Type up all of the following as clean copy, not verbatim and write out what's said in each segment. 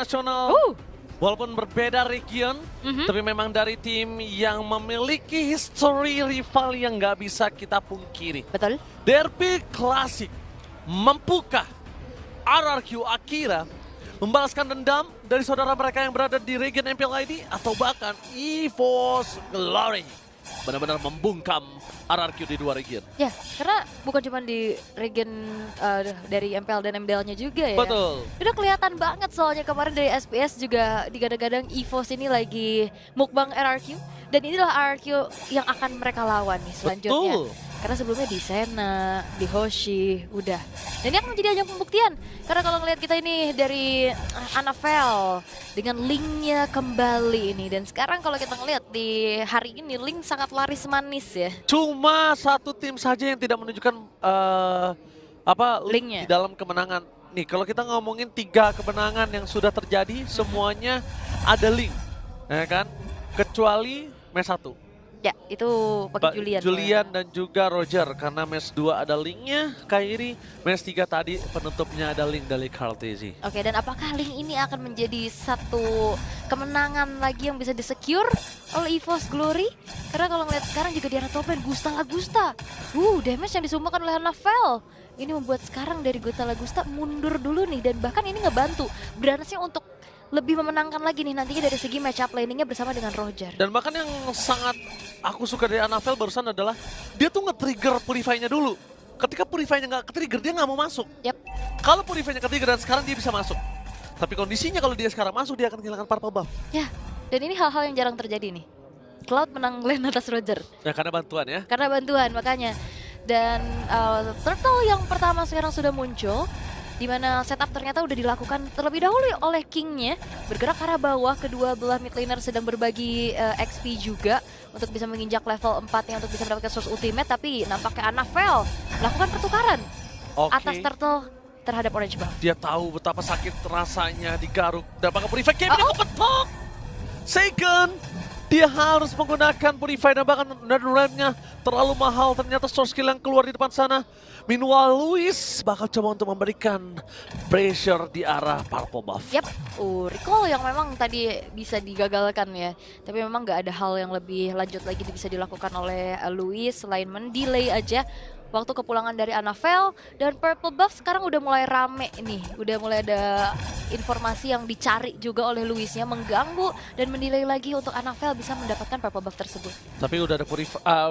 internasional. Walaupun berbeda region, tapi memang dari tim yang memiliki history rival yang nggak bisa kita pungkiri. Betul. Derby Classic, mampukah RRQ Akira membalaskan dendam dari saudara mereka yang berada di region MPL ID atau bahkan EVOS Glory benar-benar membungkam RRQ di dua region? Ya, karena bukan cuma di region dari MPL dan MDL-nya juga ya. Betul. Udah kelihatan banget soalnya kemarin dari SPS juga digadang-gadang EVOS ini lagi mukbang RRQ. Dan inilah RRQ yang akan mereka lawan nih selanjutnya. Betul. Karena sebelumnya di Sena, di Hoshi, udah. Dan ini akan menjadi ajang pembuktian. Karena kalau ngelihat kita ini dari Anavel dengan linknya kembali ini. Dan sekarang kalau kita ngelihat di hari ini link sangat laris manis ya. Cuma satu tim saja yang tidak menunjukkan link Linknya. di dalam kemenangan. Nih kalau kita ngomongin 3 kemenangan yang sudah terjadi, semuanya ada link, ya kan? Kecuali match 1. Ya, itu pakai Julian. Julian dan juga Roger, karena match 2 ada linknya, Kairi. Match 3 tadi penutupnya ada link dari Kartezi. Oke, dan apakah link ini akan menjadi satu kemenangan lagi yang bisa disecure oleh EVOS Glory? Karena kalau ngeliat sekarang juga di arah top lane, Gusta Lagusta. Damage yang disumbangkan oleh Anavel. Ini membuat sekarang dari Gusta Lagusta mundur dulu nih, dan bahkan ini ngebantu Bransnya untuk lebih memenangkan lagi nih nantinya dari segi match up laningnya bersama dengan Roger. Dan bahkan yang sangat aku suka dari Anavel barusan adalah dia tuh nge-trigger Purify-nya dulu. Ketika Purify-nya nggak ke-trigger, dia nggak mau masuk. Yap. Kalau Purify-nya ke-trigger dan sekarang dia bisa masuk. Tapi kondisinya kalau dia sekarang masuk, dia akan kehilangan purple buff. Ya, dan ini hal-hal yang jarang terjadi nih. Cloud menang lane atas Roger. Ya karena bantuan ya. Karena bantuan, makanya. Dan Turtle yang pertama sekarang sudah muncul. Di mana setup ternyata udah dilakukan terlebih dahulu oleh King-nya. Bergerak ke arah bawah, kedua belah mid laner sedang berbagi XP juga untuk bisa menginjak level 4-nya untuk bisa mendapatkan source ultimate. Tapi nampaknya Anavel melakukan pertukaran atas Turtle terhadap Orange Buff. Dia tahu betapa sakit rasanya digaruk. Dan bakal Purify game ini kepetok. Second, dia harus menggunakan Purify dan bahkan ramp-nya terlalu mahal. Ternyata source skill yang keluar di depan sana. Meanwhile, Luis bakal coba untuk memberikan pressure di arah purple buff. Yap, recall yang memang tadi bisa digagalkan ya. Tapi memang nggak ada hal yang lebih lanjut lagi bisa dilakukan oleh Luis selain mendelay aja waktu kepulangan dari Anavel. Dan purple buff sekarang udah mulai rame nih. Udah mulai ada informasi yang dicari juga oleh Luisnya, mengganggu dan mendelay lagi untuk Anavel bisa mendapatkan purple buff tersebut. Tapi udah ada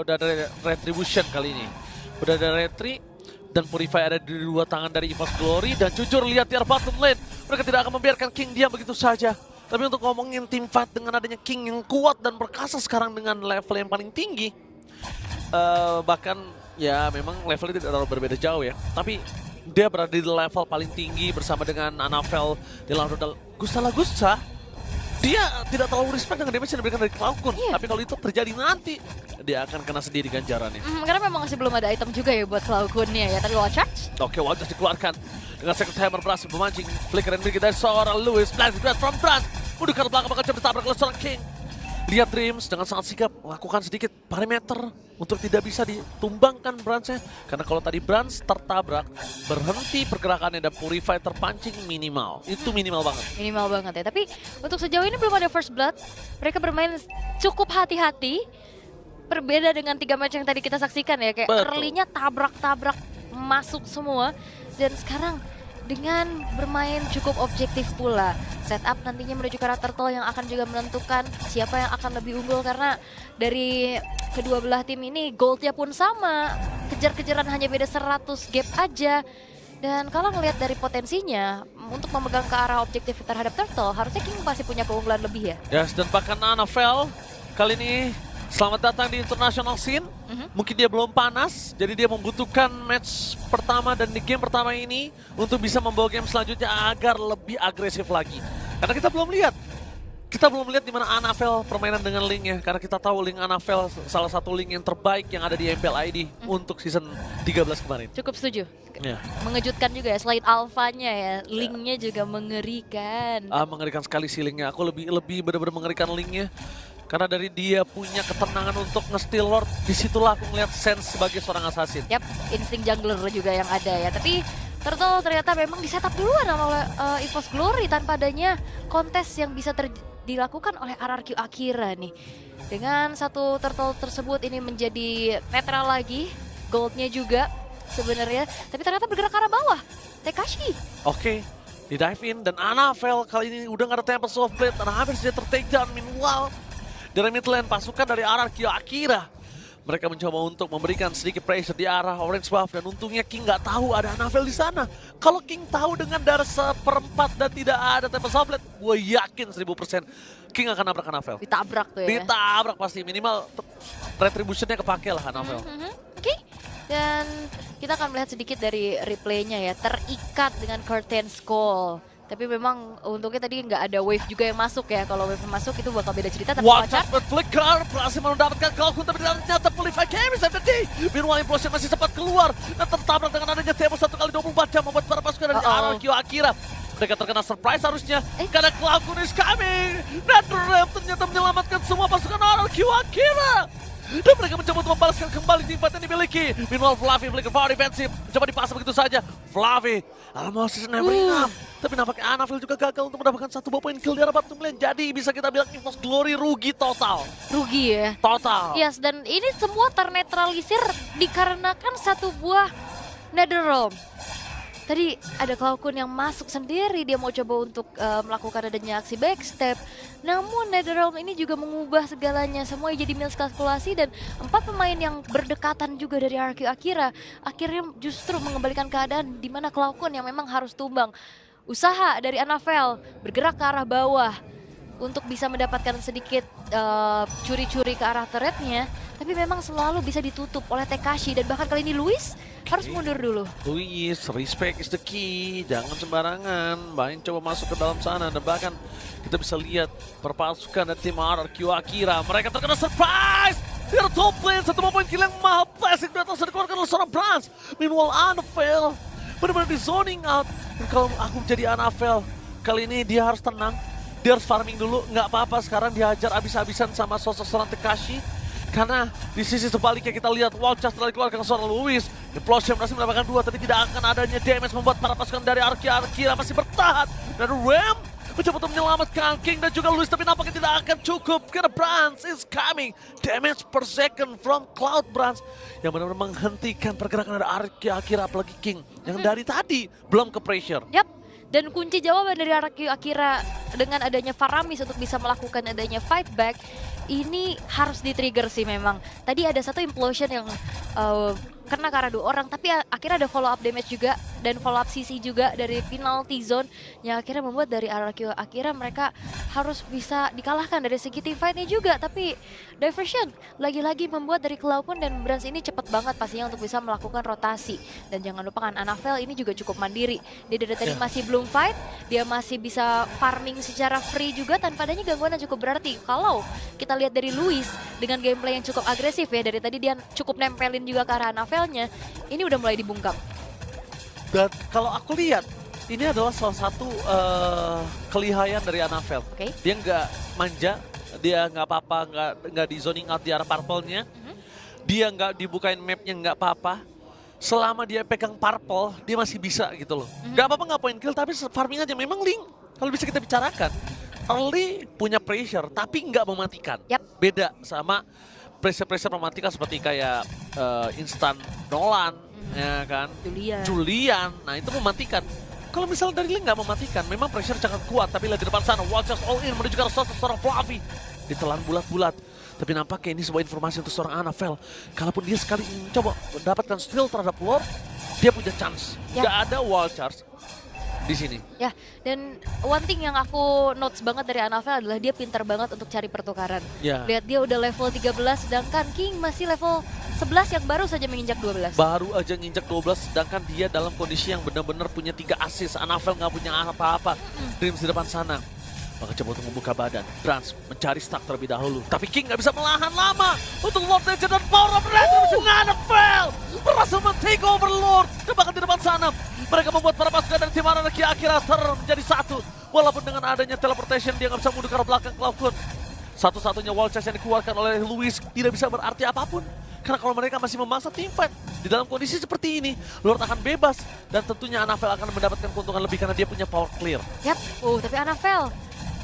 udah ada retribution kali ini. Udah ada retri. Dan Purify ada di dua tangan dari EVOS Glory. Dan jujur lihat tier bottom lane, mereka tidak akan membiarkan King diam begitu saja. Tapi untuk ngomongin tim fight dengan adanya King yang kuat dan perkasa sekarang dengan level yang paling tinggi. Bahkan ya memang levelnya tidak terlalu berbeda jauh ya. Tapi dia berada di level paling tinggi bersama dengan Anavel di lawan rudal Gusta Lagusta. Dia tidak terlalu respect dengan damage yang diberikan dari Cloudcon. Tapi kalau itu terjadi nanti, dia akan kena sendiri ganjarannya. Karena memang masih belum ada item juga ya buat Cloudcon-nya ya. Tadi wall charge. Oke, wall charge dikeluarkan. Dengan Second Hammer berhasil memancing. Flicker and Mirki dari seorang Lewis. Blast Breath from Brand. Mundur ke belakang bakal coba ditabrak oleh seorang King. Lihat Dreams dengan sangat sigap melakukan sedikit parameter untuk tidak bisa ditumbangkan Branch-nya. Karena kalau tadi Branch tertabrak, berhenti pergerakannya dan Purify terpancing minimal. Itu minimal banget. Minimal banget ya, tapi untuk sejauh ini belum ada first blood. Mereka bermain cukup hati-hati. Berbeda dengan 3 match yang tadi kita saksikan ya, kayak early-nya tabrak-tabrak masuk semua. Dan sekarang dengan bermain cukup objektif pula. Setup nantinya menuju ke arah Turtle yang akan juga menentukan siapa yang akan lebih unggul. Karena dari kedua belah tim ini goldnya pun sama. Kejar-kejaran hanya beda 100 gap aja. Dan kalau ngelihat dari potensinya untuk memegang ke arah objektif terhadap Turtle, harusnya King pasti punya keunggulan lebih ya. Yes, dan bahkan Anavel kali ini selamat datang di international scene. Mungkin dia belum panas, jadi dia membutuhkan match pertama dan di game pertama ini untuk bisa membawa game selanjutnya agar lebih agresif lagi. Karena kita belum lihat di mana Anavel permainan dengan Link ya. Karena kita tahu Link Anavel salah satu Link yang terbaik yang ada di MPL ID untuk season 13 kemarin. Cukup setuju. Ya. Mengejutkan juga ya, selain alfanya ya, Linknya juga mengerikan. Mengerikan sekali sih Linknya. Aku lebih benar-benar mengerikan Linknya. Karena dari dia punya ketenangan untuk nge-steal Lord, disitulah aku ngeliat sense sebagai seorang assassin. Yap, insting jungler juga yang ada ya. Tapi Turtle ternyata memang di setup duluan oleh EVOS Glory tanpa adanya kontes yang bisa dilakukan oleh RRQ Akira nih. Dengan satu turtle tersebut ini menjadi netral lagi, goldnya juga sebenarnya, tapi ternyata bergerak ke arah bawah. Tekashi. Oke, di dive in dan Anavel kali ini udah gak ada Tempest of Blade dan hampir saja ter-take down. Meanwhile, dari mid lane pasukan dari RRQ Akira, mereka mencoba untuk memberikan sedikit pressure di arah orange buff dan untungnya King nggak tahu ada Anavel di sana. Kalau King tahu dengan darah seperempat dan tidak ada Tempest of Blade, gue yakin 1000% King akan nabrak Anavel. Ditabrak tuh ya. Ditabrak pasti, minimal retributionnya kepake lah Anavel. Oke. Dan kita akan melihat sedikit dari replaynya ya, terikat dengan curtain skull. Tapi memang untungnya tadi nggak ada wave juga yang masuk ya. Kalau wave masuk itu bakal beda cerita. Tapi Watchers flicker berhasil mendapatkan Kalkun tapi ternyata Purify Carry FTD. Meanwhile Implosion masih sempat keluar dan tertabrak dengan adanya tempo 1 kali 24 jam membuat para pasukan dari RRQ Akira. Mereka terkena surprise harusnya karena Kalkun is coming. NetherRealm ternyata menyelamatkan semua pasukan RRQ Akira. Dan mereka mencoba untuk membalaskan kembali timpat yang dimiliki. Meanwhile Fluffy flicker power defensive mencoba dipasang begitu saja. Fluffy almost never enough. Tapi nampaknya Anavel juga gagal untuk mendapatkan 1 poin kill di arah bottom lane. Jadi bisa kita bilang EVOS Glory rugi total. Rugi ya? Total. Yes, dan ini semua ternetralisir dikarenakan satu buah NetherRealm. Tadi ada Kalkun yang masuk sendiri, dia mau coba untuk melakukan adanya aksi backstep. Namun NetherRealm ini juga mengubah segalanya, semuanya jadi miskalkulasi dan 4 pemain yang berdekatan juga dari RRQ Akira akhirnya justru mengembalikan keadaan di mana Kalkun yang memang harus tumbang. Usaha dari Anavel bergerak ke arah bawah untuk bisa mendapatkan sedikit curi-curi ke arah turretnya, tapi memang selalu bisa ditutup oleh Tekashi dan bahkan kali ini Luis harus mundur dulu. Luis, respect is the key, jangan sembarangan, main coba masuk ke dalam sana dan bahkan kita bisa lihat perpasukan dari tim RRQ Akira, mereka terkena surprise! Di top lane, 1 poin kill yang mahal, plastik di atas dikeluarkan oleh seorang Brans. Meanwhile Anavel benar-benar di zoning out. Dan kalau aku jadi Anavel, kali ini dia harus tenang. Dia harus farming dulu, nggak apa-apa sekarang dihajar abis-abisan sama sosok seorang Tekashi. Karena di sisi sebaliknya kita lihat Watchers telah dikeluarkan seorang Luis. Implosion berhasil mendapatkan 2, tapi tidak akan adanya damage membuat para pasukan dari Akira masih bertahan. Dan Ram mencoba untuk menyelamatkan King dan juga Luis, tapi nampaknya tidak akan cukup. Karena Brans is coming. Damage per second from Cloud Brans yang benar-benar menghentikan pergerakan dari Akira, apalagi King yang dari tadi belum ke pressure. Yap. Dan kunci jawaban dari RRQ Akira dengan adanya Faramis untuk bisa melakukan adanya fight back, ini harus di-trigger sih memang. Tadi ada satu implosion yang kena ke arah 2 orang, tapi akhirnya ada follow up damage juga dan follow up CC juga dari penalty zone yang akhirnya membuat dari RRQ Akira mereka harus bisa dikalahkan dari segi team fight-nya juga. Tapi diversion lagi-lagi membuat dari Kalkun dan Brans ini cepat banget pastinya untuk bisa melakukan rotasi. Dan jangan lupakan Anavel ini juga cukup mandiri. Dia dari tadi masih belum fight, dia masih bisa farming secara free juga tanpa adanya gangguan yang cukup berarti. Kalau kita lihat dari Luis dengan gameplay yang cukup agresif ya, dari tadi dia cukup nempelin juga ke arah Anavelnya, ini udah mulai dibungkam. Dan kalau aku lihat, ini adalah salah satu kelihayan dari Anavel. Dia nggak manja, dia nggak apa-apa, nggak di zoning out di arah purple-nya. Dia nggak dibukain map-nya, nggak apa-apa. Selama dia pegang purple, dia masih bisa gitu loh. Nggak apa-apa nggak point kill, tapi farming aja. Memang Link, kalau bisa kita bicarakan, early punya pressure, tapi nggak mematikan. Beda sama pressure-pressure mematikan seperti kayak instant Nolan, ya kan? Julian, nah itu mematikan. Kalau misalnya dari Link nggak mematikan, memang pressure sangat kuat. Tapi lihat di depan sana, Watchers all in menuju ke arah seorang Fluffy. Ditelan bulat-bulat. Tapi nampaknya ini sebuah informasi untuk seorang Anavel. Kalaupun dia sekali mencoba mendapatkan steal terhadap Lord, dia punya chance. Nggak ada wall charge di sini. Ya, dan one thing yang aku notes banget dari Anavel adalah dia pintar banget untuk cari pertukaran. Lihat dia udah level 13, sedangkan King masih level 11 yang baru saja menginjak 12. Baru aja nginjak 12, sedangkan dia dalam kondisi yang benar-benar punya 3 assist. Anavel nggak punya apa-apa. Dreams di depan sana. Maka coba untuk membuka badan. Brans mencari stack terlebih dahulu. Tapi King nggak bisa menahan lama. Untuk Lord Legend dan Power of Retribution. Anavel berhasil men-take over Lord. Bahkan di depan sana, mereka membuat para pasukan dari tim RRQ Akira menjadi satu. Walaupun dengan adanya teleportation, dia nggak bisa mundur ke arah belakang Kalkun. Satu-satunya wall charge yang dikeluarkan oleh Luis tidak bisa berarti apapun. Karena kalau mereka masih memaksa teamfight di dalam kondisi seperti ini, Lord akan bebas. Dan tentunya Anavel akan mendapatkan keuntungan lebih karena dia punya power clear. Yap, tapi Anavel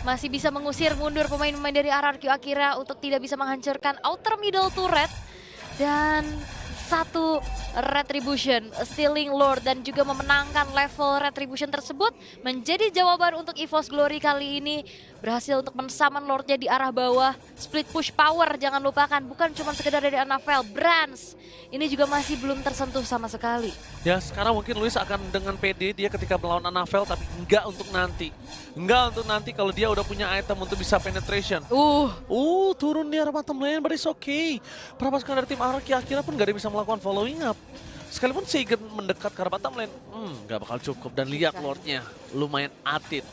masih bisa mengusir mundur pemain-pemain dari RRQ Akira untuk tidak bisa menghancurkan outer middle turret. Dan satu Retribution, stealing Lord dan juga memenangkan level Retribution tersebut menjadi jawaban untuk EVOS Glory kali ini. Berhasil untuk mensaman Lordnya di arah bawah. Split push power jangan lupakan, bukan cuma sekedar dari Anavel, Brands ini juga masih belum tersentuh sama sekali. Ya sekarang mungkin Luis akan dengan PD dia ketika melawan Anavel, tapi enggak untuk nanti. Enggak untuk nanti kalau dia udah punya item untuk bisa penetration. Turun di arah bottom lane, but it's okay. Perapaskan dari tim RRQ Akira pun gak ada bisa melakukan following up. Sekalipun Seigen mendekat ke arah bottom lane, gak bakal cukup. Dan lihat Lordnya, lumayan atit.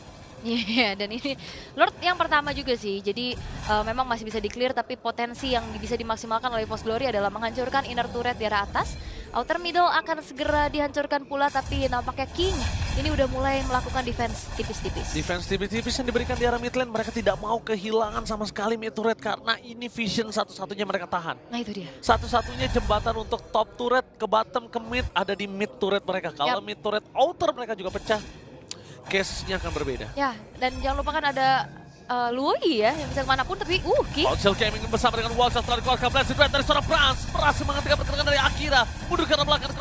Iya, dan ini Lord yang pertama juga sih, jadi memang masih bisa di-clear, tapi potensi yang bisa dimaksimalkan oleh EVOS Glory adalah menghancurkan inner turret di arah atas. Outer middle akan segera dihancurkan pula, tapi nampaknya King ini udah mulai melakukan defense tipis-tipis. Defense tipis-tipis yang diberikan di arah mid lane, mereka tidak mau kehilangan sama sekali mid turret karena ini vision satu-satunya mereka tahan. Nah itu dia. Satu-satunya jembatan untuk top turret ke bottom ke mid ada di mid turret mereka. Kalau mid turret outer mereka juga pecah, case-nya akan berbeda. Ya, dan jangan lupakan ada Lui ya, yang bisa kemanapun, tapi King. Wholesale Gaming bersama dengan Wholesale setelah dikeluarkan Blessed Red dari seorang Brands. Berhasil menghentikan pergerakan dari Akira. Mundur ke arah belakang,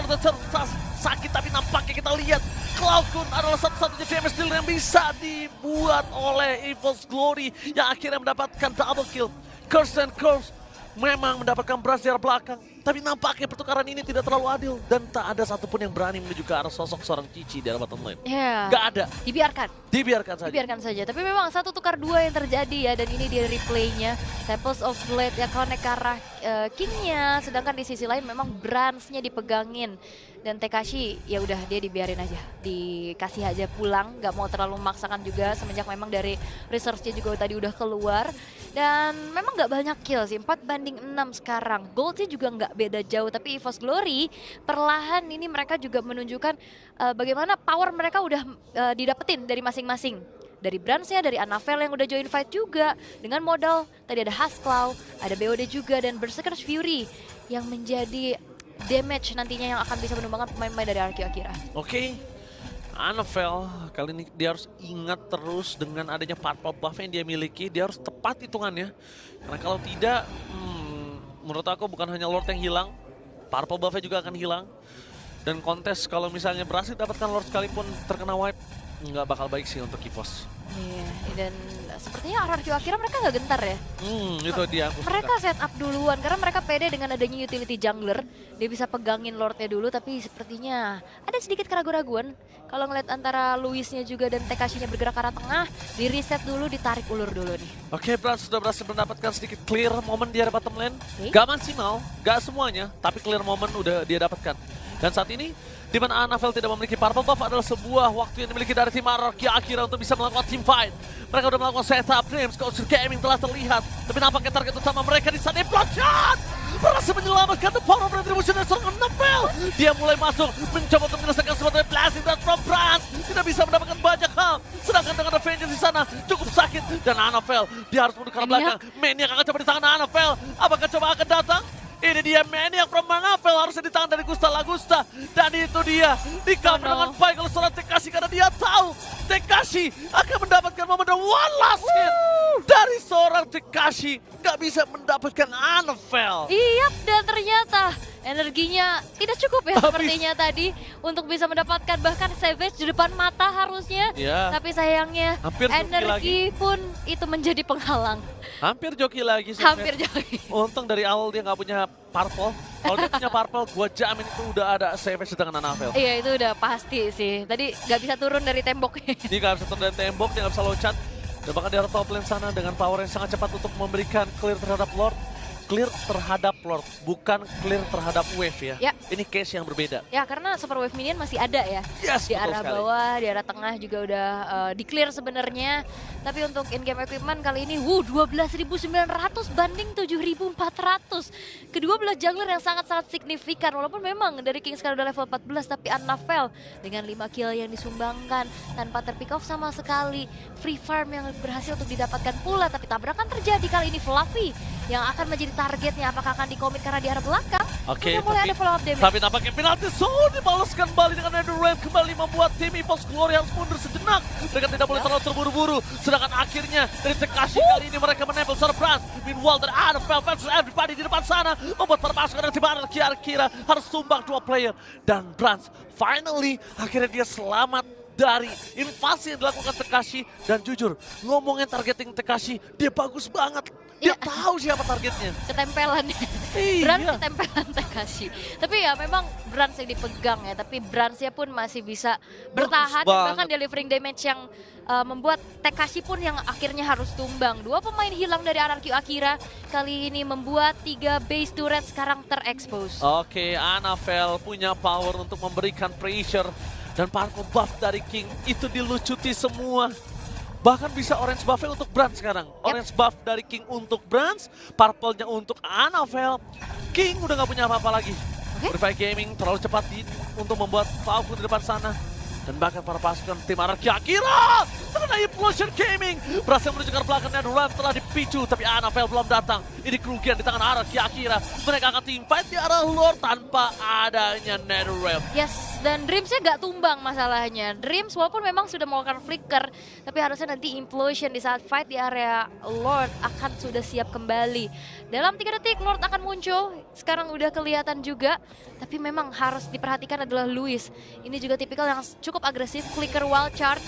sakit tapi nampaknya kita lihat Cloud Gun adalah satu-satunya damage deal yang bisa dibuat oleh EVOS Glory yang akhirnya mendapatkan double kill. Curse and Curse memang mendapatkan Brands di arah belakang. Tapi nampaknya pertukaran ini tidak terlalu adil dan tak ada satupun yang berani menuju ke arah sosok seorang Cici di arah bottom lane. Gak ada. Dibiarkan saja. Dibiarkan saja. Tapi memang satu tukar dua yang terjadi ya, dan ini dia replaynya. Temples of Blade yang connect ke arah Kingnya, sedangkan di sisi lain memang Brands-nya dipegangin. Dan Tekashi ya udah dia dibiarin aja, dikasih aja pulang, nggak mau terlalu memaksakan juga semenjak memang dari resource-nya juga tadi udah keluar. Dan memang nggak banyak kill sih, 4-6 sekarang. Gold-nya juga nggak beda jauh, tapi EVOS Glory perlahan ini mereka juga menunjukkan bagaimana power mereka udah didapetin dari masing-masing. Dari Brands-nya, dari Anavel yang udah join fight juga. Dengan modal, tadi ada Hasclaw, ada BOD juga, dan Berserker's Fury yang menjadi damage nantinya yang akan bisa menumbangkan pemain-pemain dari RRQ Akira. Oke. Anavel kali ini dia harus ingat terus dengan adanya purple buff yang dia miliki, dia harus tepat hitungannya. Karena kalau tidak, menurut aku bukan hanya Lord yang hilang, purple buff-nya juga akan hilang. Dan kontes kalau misalnya berhasil dapatkan Lord sekalipun terkena wipe, nggak bakal baik sih untuk EVOS. Iya, dan sepertinya RRQ Akira mereka nggak gentar ya. Itu dia. Mereka set up duluan karena mereka pede dengan adanya utility jungler. Dia bisa pegangin Lordnya dulu, tapi sepertinya ada sedikit keraguan-raguan. Kalau ngeliat antara Luisnya juga dan Tekashi-nya bergerak ke arah tengah, di reset dulu, ditarik ulur dulu nih. Oke, Brad sudah berhasil mendapatkan sedikit clear moment di arah bottom lane. Gak maksimal, gak semuanya, tapi clear moment udah dia dapatkan. Dan saat ini, di mana Anavel tidak memiliki purple buff adalah sebuah waktu yang dimiliki dari tim RRQ Akira untuk bisa melakukan team fight. Mereka udah melakukan setup, Dreams, Wholesale Gaming telah terlihat. Tapi nampaknya target utama mereka di sana block shot! Berhasil menyelamatkan the power of retribution dari seorang Anavel. Dia mulai masuk, mencoba untuk menyelesaikan sebuah blasting dan from Brands. Tidak bisa mendapatkan banyak hal. Sedangkan dengan Avengers di sana cukup sakit. Dan Anavel, dia harus mundur ke arah belakang. Maniac akan coba di tangan Anavel. Apakah coba akan datang? Ini dia Maniac from Anavel, harusnya di tangan dari Gusta Lagusta. Dan itu dia, di cover dengan baik oleh seorang Tekashi karena dia tahu Tekashi akan mendapatkan momen one last hit dari seorang Tekashi. Gak bisa mendapatkan Anavel. Iya, dan ternyata energinya tidak cukup ya sepertinya tadi untuk bisa mendapatkan bahkan Savage di depan mata harusnya. Tapi sayangnya energi pun itu menjadi penghalang. Hampir joki lagi. Hampir joki. Untung dari awal dia nggak punya purple. Kalau dia punya purple, gua jamin itu udah ada Savage di tangan Anavel. Iya, itu udah pasti sih. Tadi nggak bisa turun dari tembok. Dia nggak bisa turun dari tembok, dia nggak bisa loncat. Dan bahkan di arah top lane sana dengan power yang sangat cepat untuk memberikan clear terhadap Lord. Clear terhadap Lord, bukan clear terhadap wave ya. Ini case yang berbeda. Ya, karena super wave minion masih ada ya. Di arah bawah, di arah tengah juga udah di clear sebenarnya. Tapi untuk in-game equipment kali ini, 12.900 banding 7.400. Kedua belah jungler yang sangat-sangat signifikan. Walaupun memang dari King sekarang udah level 14, tapi Anavel dengan 5 kill yang disumbangkan tanpa terpick off sama sekali. Free farm yang berhasil untuk didapatkan pula, tapi tabrakan terjadi kali ini. Fluffy yang akan menjadi targetnya. Apakah akan dikomit karena di arah belakang? Oke, Udah mulai ada follow up damage. tapi nampaknya penalti zone dibalaskan kembali dengan NetherRealm kembali membuat tim EVOS Glory harus mundur sejenak. Mereka tidak boleh terlalu terburu-buru. Sedangkan akhirnya dari Tekashi kali ini mereka menempel Surprise. Meanwhile dari Annabelle versus everybody di depan sana membuat para pasukan dari tim kira-kira harus tumbang 2 player. Dan Brans finally akhirnya dia selamat dari invasi yang dilakukan Tekashi. Dan jujur, ngomongin targeting Tekashi, dia bagus banget. Dia tahu siapa targetnya. Ketempelan. Iya. Brans ketempelan Tekashi. Tapi ya memang Brans yang dipegang ya, tapi Bransnya pun masih bisa bertahan. banget. Bahkan delivering damage yang membuat Tekashi pun yang akhirnya harus tumbang. 2 pemain hilang dari RRQ Akira. Kali ini membuat 3 base turret sekarang terekspos. Oke, Annabelle punya power untuk memberikan pressure. Dan parkour buff dari King itu dilucuti semua. Bahkan bisa orange buff-nya untuk Brans sekarang. Orange buff dari King untuk Brans, purple-nya untuk Annabelle. King udah nggak punya apa-apa lagi. Purify Gaming terlalu cepat untuk membuat Falcon di depan sana. Dan bahkan para pasukan tim RRQ Akira terkena Implosion Gaming. Berhasil menuju ke belakang dan Run telah dipicu. Tapi Annabelle belum datang. Ini kerugian di tangan RRQ Akira. Mereka akan teamfight di arah Lord tanpa adanya NetherRealm. Yes, dan Dreams-nya gak tumbang masalahnya. Dreams walaupun memang sudah melakukan flicker, tapi harusnya nanti Implosion di saat fight di area Lord akan sudah siap kembali. Dalam 3 detik Lord akan muncul, sekarang udah kelihatan juga. Tapi memang harus diperhatikan adalah Luis. Ini juga tipikal yang cukup agresif, flicker wild charge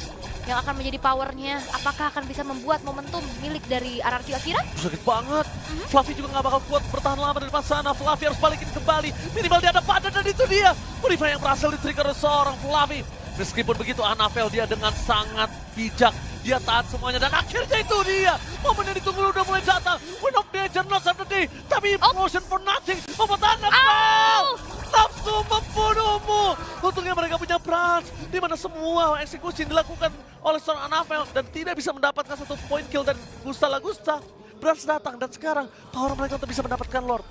yang akan menjadi powernya. Apakah akan bisa membuat momentum milik dari RRQ Akira? Sakit banget. Fluffy juga nggak bakal kuat bertahan lama di depan sana. Fluffy harus balikin kembali. Minimal dia ada padan dan itu dia. Purify yang berhasil di-trigger oleh seorang Fluffy. Meskipun begitu Annabelle dia dengan sangat bijak. Dia tahan semuanya dan akhirnya itu dia. Momen yang ditunggu udah mulai datang. Win of Danger, not of the day. Tapi Implosion for nothing. Membuat Annabelle nafsu membunuhmu. Untungnya mereka punya Brans. Di mana semua eksekusi dilakukan oleh seorang Annabelle. Dan tidak bisa mendapatkan satu point kill dan Gusta Lagusta. Brans datang dan sekarang power mereka untuk bisa mendapatkan Lord.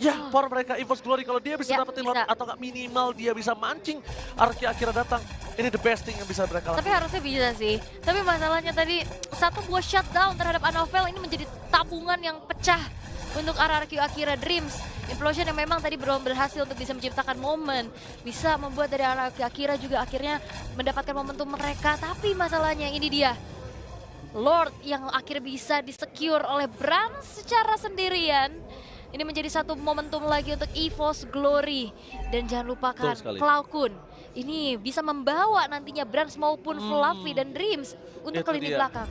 Ya, power mereka EVOS Glory kalau dia bisa dapetin Lord atau nggak minimal dia bisa mancing RRQ Akira datang. Ini the best thing yang bisa mereka lakukan. Tapi harusnya bisa sih. Tapi masalahnya tadi satu buah shutdown terhadap Annabelle ini menjadi tabungan yang pecah untuk RRQ Akira Dreams. Implosion yang memang tadi belum berhasil untuk bisa menciptakan momen. Bisa membuat dari RRQ Akira juga akhirnya mendapatkan momentum mereka. Tapi masalahnya ini dia. Lord yang akhirnya bisa disecure oleh Brans secara sendirian. Ini menjadi satu momentum lagi untuk EVOS Glory. Dan jangan lupakan Falcon. Ini bisa membawa nantinya Brans maupun Fluffy dan Dreams untuk ke lini belakang.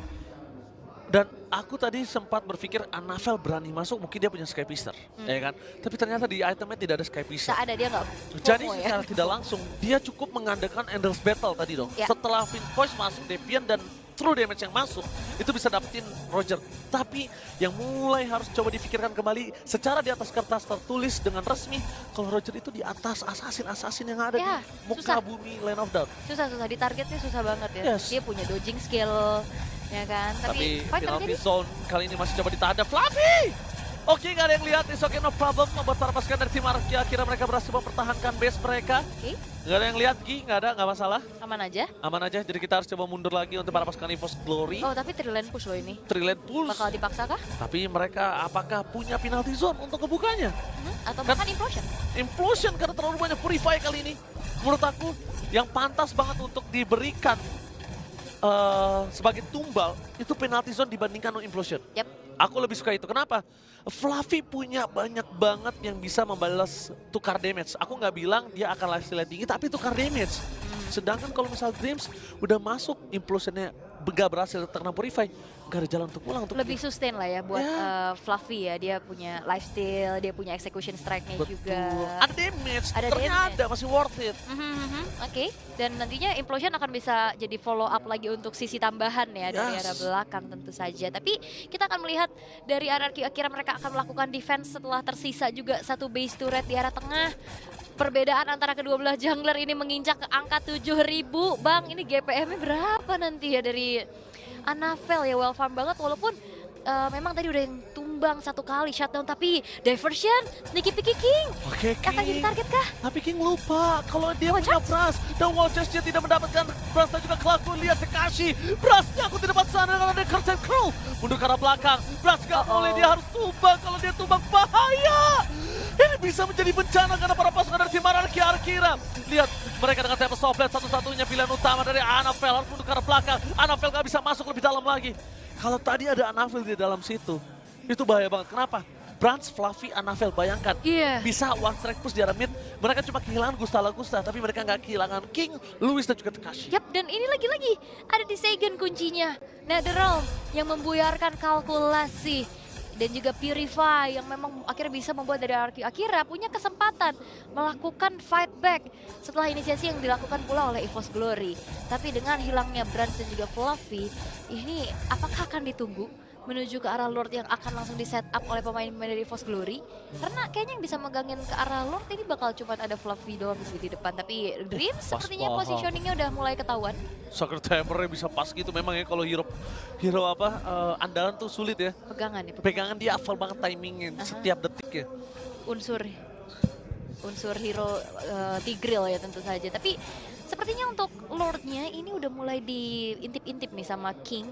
Dan aku tadi sempat berpikir Annabelle berani masuk, mungkin dia punya Sky Pister, ya kan? Tapi ternyata di itemnya tidak ada Sky Pister. Tak ada, dia nggak. Jadi secara tidak langsung, dia cukup mengandalkan Endless Battle tadi dong. Setelah Pinpoint masuk Deviant dan true damage yang masuk, itu bisa dapetin Roger. Tapi yang mulai harus coba difikirkan kembali, secara di atas kertas tertulis dengan resmi, kalau Roger itu di atas assassin yang ada di muka bumi Land of Doubt. Susah, di targetnya susah banget ya. Dia punya dodging skill, ya kan? Tapi penalty zone kali ini masih coba ditahan. Fluffy! Oke, gak ada yang lihat, it's okay, no problem. Membuat para pasukan dari tim RRQ akhirnya mereka berhasil mempertahankan base mereka. Gak ada yang lihat, Gi, gak ada, gak masalah. Aman aja? Aman aja, jadi kita harus coba mundur lagi untuk para pasukan EVOS Glory. Oh, tapi Trilane push loh ini. Trilane push. Bakal dipaksa kah? Tapi mereka apakah punya penalty zone untuk ngebukanya? Atau bahkan Implosion? Implosion karena terlalu banyak Purify kali ini. Menurut aku, yang pantas banget untuk diberikan sebagai tumbal, itu penalty zone dibandingkan Implosion. Aku lebih suka itu. Kenapa? Fluffy punya banyak banget yang bisa membalas tukar damage. Aku nggak bilang dia akan lifesteal tinggi, tapi tukar damage. Sedangkan kalau misal Dreams udah masuk, Implosionnya gak berhasil terkena Purify, gak ada jalan untuk pulang. Lebih sustain lah ya buat Fluffy ya. Dia punya lifesteal, dia punya execution strike-nya juga. Ada damage, ternyata masih worth it. Oke, dan nantinya Implosion akan bisa jadi follow up lagi untuk sisi tambahan ya dari arah belakang tentu saja. Tapi kita akan melihat dari RRQ Akira mereka akan melakukan defense setelah tersisa juga satu base turret di arah tengah. Perbedaan antara kedua belah jungler ini menginjak ke angka 7.000. Bang, ini GPM-nya berapa nanti ya dari Annabelle ya? Well farm banget walaupun memang tadi udah yang imbang 1 kali shutdown, tapi diversion, sneaky picky King. Oke, Akan jadi King. target kah? Tapi King lupa kalau dia Watch punya out. Brass. Dan Watchers dia tidak mendapatkan Brass dan juga kelakuan. Lihat Tekashi. Brassnya aku tidak dapat sana karena ada Curtain Crow. Mundur ke arah belakang. Brass gak boleh, dia harus tumbang. Kalau dia tumbang bahaya. Ini bisa menjadi bencana karena para pasukan dari tim Araki Akira. Lihat, mereka dengan Tempest Softblade satu-satunya pilihan utama dari Anavel. Harus mundur ke arah belakang. Anavel gak bisa masuk lebih dalam lagi. Kalau tadi ada Anavel di dalam situ, itu bahaya banget. Kenapa? Brans, Fluffy, Anavel, bayangkan. Iya. Bisa one strike push di arah mid. Mereka cuma kehilangan Gusta, tapi mereka nggak kehilangan King, Lewis, dan juga Tekashi. Yap, dan ini lagi-lagi ada di Seigen kuncinya. Netherrealm yang membuyarkan kalkulasi. Dan juga Purify yang memang akhirnya bisa membuat dari Araki Akira punya kesempatan melakukan fight back setelah inisiasi yang dilakukan pula oleh EVOS Glory. Tapi dengan hilangnya Brans dan juga Fluffy, ini apakah akan ditunggu menuju ke arah Lord yang akan langsung di set up oleh pemain-pemain dari EVOS Glory? Karena kayaknya yang bisa megangin ke arah Lord ini bakal cuma ada Fluffy doang di depan. Tapi Dream sepertinya paham. positioningnya udah mulai ketahuan. Soccer Tamernya bisa pas gitu memang ya, kalau hero andalan tuh sulit ya. Pegangan nih, Pegangan dia hafal banget timingnya setiap detik ya. unsur hero Tigreal ya tentu saja. Tapi sepertinya untuk Lordnya ini udah mulai diintip-intip nih sama King.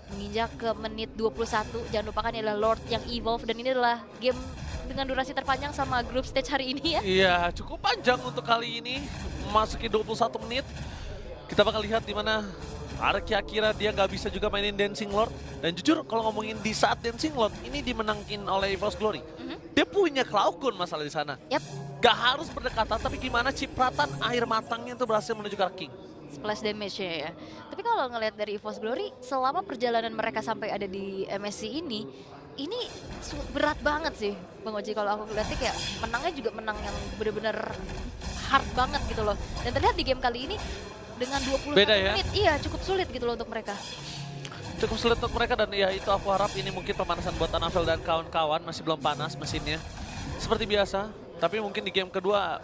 Menginjak ke menit 21, jangan lupakan ini adalah Lord yang evolve dan ini adalah game dengan durasi terpanjang sama group stage hari ini ya. Iya, cukup panjang untuk kali ini. Memasuki 21 menit. Kita bakal lihat di mana Araki Akira dia nggak bisa juga mainin Dancing Lord. Dan jujur kalau ngomongin di saat Dancing Lord ini dimenangin oleh EVOS Glory. Dia punya Cloud masalah di sana. Yap, Gak harus berdekatan, tapi gimana cipratan air matangnya itu berhasil menuju ke arah King. splash damage-nya ya. Tapi kalau ngelihat dari EVOS Glory, selama perjalanan mereka sampai ada di MSC ini berat banget sih Bang Oji. Kalau aku lihatnya kayak menangnya juga menang yang bener-bener hard banget gitu loh. Dan terlihat di game kali ini dengan 21 Beda ya? menit, iya cukup sulit gitu loh untuk mereka. Cukup sulit untuk mereka dan ya itu aku harap ini mungkin pemanasan buat Anavel dan kawan-kawan. Masih belum panas mesinnya. Seperti biasa, tapi mungkin di game kedua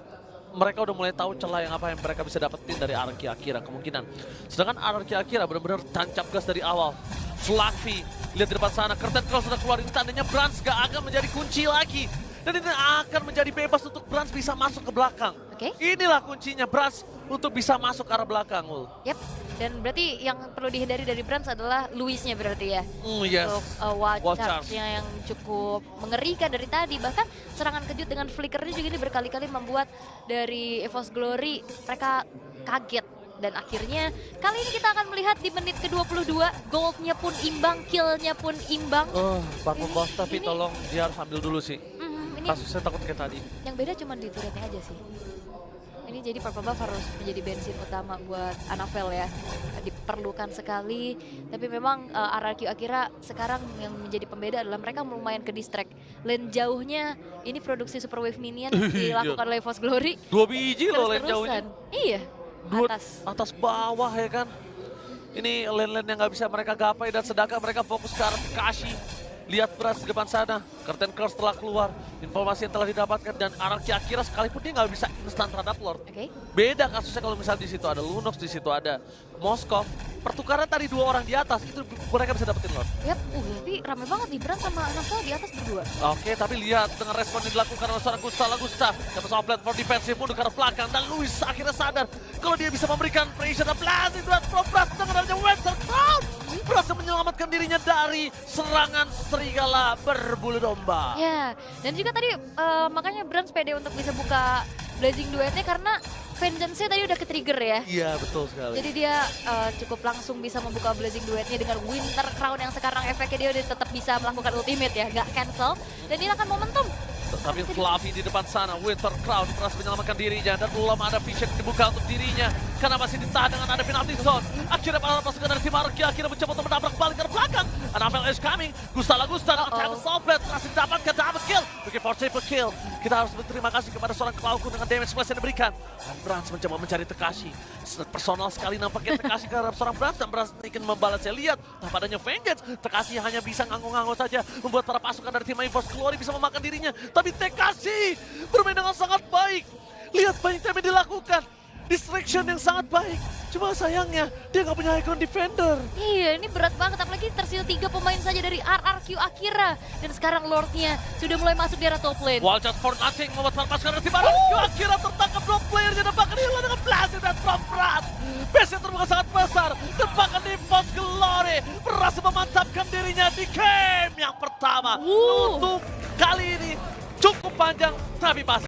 mereka udah mulai tahu celah yang apa yang mereka bisa dapetin dari Araki Akira kemungkinan. Sedangkan Araki Akira benar-benar tancap gas dari awal. Fluffy, lihat di depan sana, Curtain Cross sudah keluar, ini tandanya Brans gak akan menjadi kunci lagi. Dan ini akan menjadi bebas untuk Brans bisa masuk ke belakang. Oke. Inilah kuncinya Brans untuk bisa masuk ke arah belakang, Ul. Yap, dan berarti yang perlu dihindari dari Brans adalah Luisnya berarti ya. Yes. Untuk Wild charge-nya yang cukup mengerikan dari tadi. Bahkan serangan kejut dengan flickernya juga ini berkali-kali membuat dari EVOS Glory mereka kaget. Dan akhirnya kali ini kita akan melihat di menit ke-22 goldnya pun imbang, killnya pun imbang. Purple Buff, tapi ini- tolong dia harus ambil dulu sih. Ini Kasusnya takut kayak tadi. yang beda cuma di turretnya aja sih. Ini jadi Purple Buff harus menjadi bensin utama buat Anavel ya. Diperlukan sekali. Tapi memang Araki Akira sekarang yang menjadi pembeda adalah mereka lumayan ke distract. Lane jauhnya ini produksi Super Wave Minion dilakukan oleh EVOS Glory. 2 biji loh lane jauhnya. Terus-terusan. Iya, Atas bawah ya kan. Ini lane-lane yang nggak bisa mereka gapai dan sedangkan mereka fokus ke arah Tekashi. Lihat Brass di depan sana, Curtain Cross telah keluar, informasi yang telah didapatkan dan Araki Akira sekalipun dia nggak bisa instan terhadap Lord. Oke. Beda kasusnya kalau misalnya di situ ada Lunox, di situ ada Moskov. Pertukaran tadi 2 orang di atas itu mereka bisa dapetin Lord. Yap, tapi rame banget nih Brand sama Anavel di atas berdua. Oke, tapi lihat dengan respon yang dilakukan oleh seorang Gusta. Dapat sama platform defensif pun ke arah belakang dan Luis akhirnya sadar kalau dia bisa memberikan pressure dan blast itu Pro Brass dengan adanya Winter Crown. Berhasil menyelamatkan dirinya dari serangan serigala berbulu domba. Ya, dan juga tadi makanya Brand pede untuk bisa buka Blazing Duetnya karena Vengeance-nya tadi udah ke-trigger ya. Iya, betul sekali. Jadi dia cukup langsung bisa membuka Blazing Duetnya dengan Winter Crown yang sekarang efeknya dia udah tetap bisa melakukan ultimate ya, nggak cancel. Dan ini akan momentum. Tapi Fluffy di depan sana, Winter Crown berhasil menyelamatkan dirinya dan belum ada vision dibuka untuk dirinya karena masih ditahan dengan ada penalty zone. Akhirnya para pasukan dari tim Araki akhirnya mencoba untuk menabrak balik ke belakang. Anavel is coming, Gusta dengan Time Softblade berhasil mendapatkan double kill. Looking for triple kill. Kita harus berterima kasih kepada seorang Cloud dengan damage splash yang diberikan. Dan Brans mencoba mencari Tekashi. Personal sekali nampaknya Tekashi ke arah seorang Brans dan Brans ingin membalasnya. Lihat, tanpa adanya Vengeance, Tekashi hanya bisa nganggo-nganggo saja membuat para pasukan dari tim EVOS Glory bisa memakan dirinya. Tapi Tekashi bermain dengan sangat baik. Lihat banyak yang dilakukan. distraction yang sangat baik. Cuma sayangnya dia nggak punya high ground defender. Iya, ini berat banget, apalagi tersisa 3 pemain saja dari RRQ Akira. Dan sekarang Lordnya sudah mulai masuk di area top lane. Wall shot for nothing membuat pasukan dari tim RRQ Akira tertangkap 2 playernya dan bahkan hilang dengan blast dan from Brad. Base yang terbuka sangat besar dan bahkan Evos Glory berhasil memantapkan dirinya di game yang pertama. Untuk kali ini cukup panjang tapi pas.